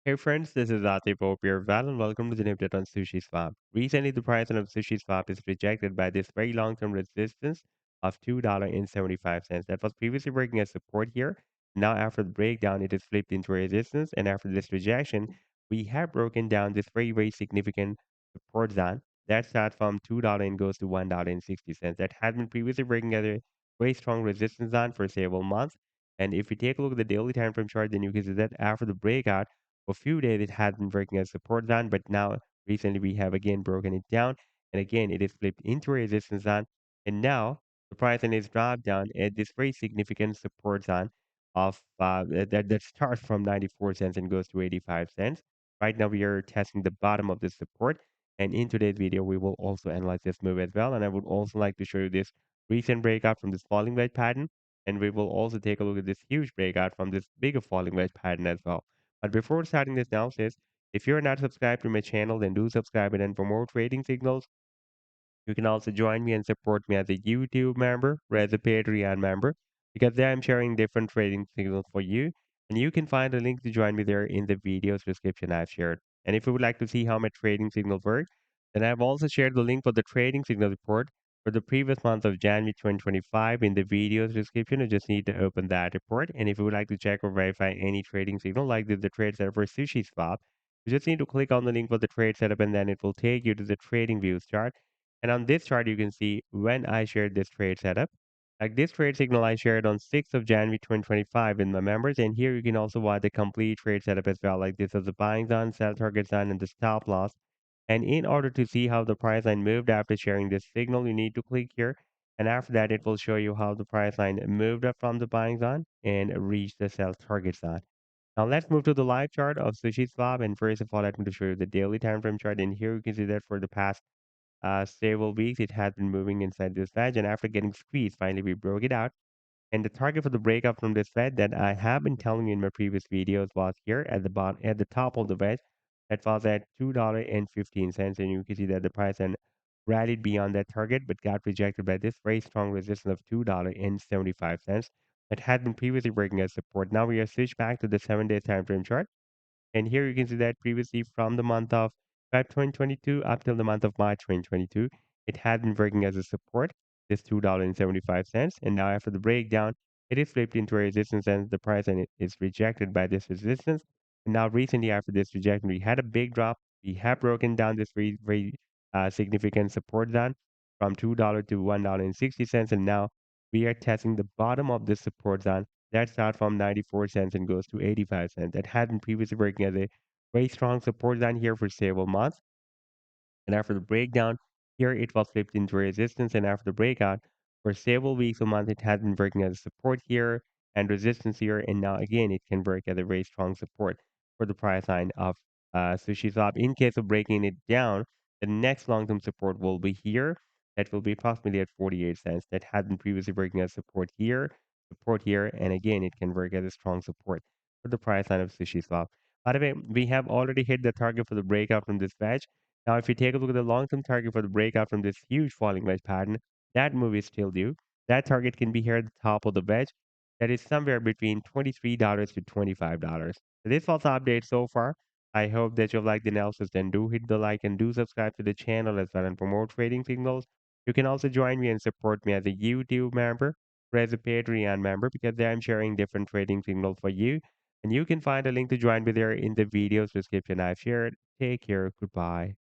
Hey friends, this is Atif Opierval and welcome to the new update on SushiSwap. Recently, the price of SushiSwap is rejected by this very long-term resistance of $2.75. That was previously working as support here. Now, after the breakdown, it is flipped into resistance, and after this rejection, we have broken down this very significant support zone. That starts from $2 and goes to $1.60. That has been previously working as a very strong resistance zone for several months. And if we take a look at the daily time frame chart, then you can see that after the breakout, for a few days, it had been working as support zone, but now recently we have again broken it down, and again it is flipped into a resistance zone, and now the price is dropped down at this very significant support zone of that starts from 94 cents and goes to 85 cents. Right now we are testing the bottom of this support, and in today's video we will also analyze this move as well, and I would also like to show you this recent breakout from this falling wedge pattern, and we will also take a look at this huge breakout from this bigger falling wedge pattern as well. But before starting this analysis, if you're not subscribed to my channel, then do subscribe it. And for more trading signals, you can also join me and support me as a YouTube member or as a Patreon member because there I'm sharing different trading signals for you. And you can find a link to join me there in the video's description I've shared. And if you would like to see how my trading signals work, then I've also shared the link for the trading signal report for the previous month of January 2025 in the video's description. You just need to open that report. And if you would like to check or verify any trading signal like the trade setup for SushiSwap, you just need to click on the link for the trade setup and then it will take you to the TradingView chart, and on this chart, you can see when I shared this trade setup. Like this trade signal I shared on 6th of January 2025 in my members. And here you can also watch the complete trade setup as well. Like this is the buying zone, sell target zone, and the stop loss. And in order to see how the price line moved after sharing this signal, you need to click here. And after that, it will show you how the price line moved up from the buying zone and reached the sell target zone. Now let's move to the live chart of SushiSwap. And first of all, let me show you the daily time frame chart. And here you can see that for the past several weeks, it has been moving inside this wedge, and after getting squeezed, finally we broke it out. And the target for the breakup from this wedge that I have been telling you in my previous videos was here at the bottom, at the top of the wedge. That was at $2.15, and you can see that the price then rallied beyond that target, but got rejected by this very strong resistance of $2.75 that had been previously working as support. Now we are switched back to the 7-day time frame chart. And here you can see that previously from the month of Feb 2022 up till the month of March 2022, it had been working as a support, this $2.75. And now after the breakdown, it is flipped into a resistance and the price and it is rejected by this resistance. And now recently after this rejection, we had a big drop. We have broken down this very significant support zone from $2 to $1.60. And now we are testing the bottom of this support zone that starts from 94 cents and goes to 85 cents. That had been previously working as a very strong support line here for several months. And after the breakdown, here it was flipped into resistance. And after the breakout, for several weeks or months, it has been working as a support here and resistance here. And now again, it can work as a very strong support for the price line of SushiSwap. In case of breaking it down, the next long-term support will be here. That will be approximately at 48 cents. That had been previously working as support here, and again, it can work as a strong support for the price line of SushiSwap. By the way, we have already hit the target for the breakout from this wedge. Now, if you take a look at the long-term target for the breakout from this huge falling wedge pattern, that move is still due. That target can be here at the top of the wedge. That is somewhere between $23 to $25. So this was the update so far. I hope that you've liked the analysis. Then do hit the like and do subscribe to the channel as well. And for more trading signals, you can also join me and support me as a YouTube member or as a Patreon member because there I'm sharing different trading signals for you. And you can find a link to join me there in the video's description I've shared. Take care. Goodbye.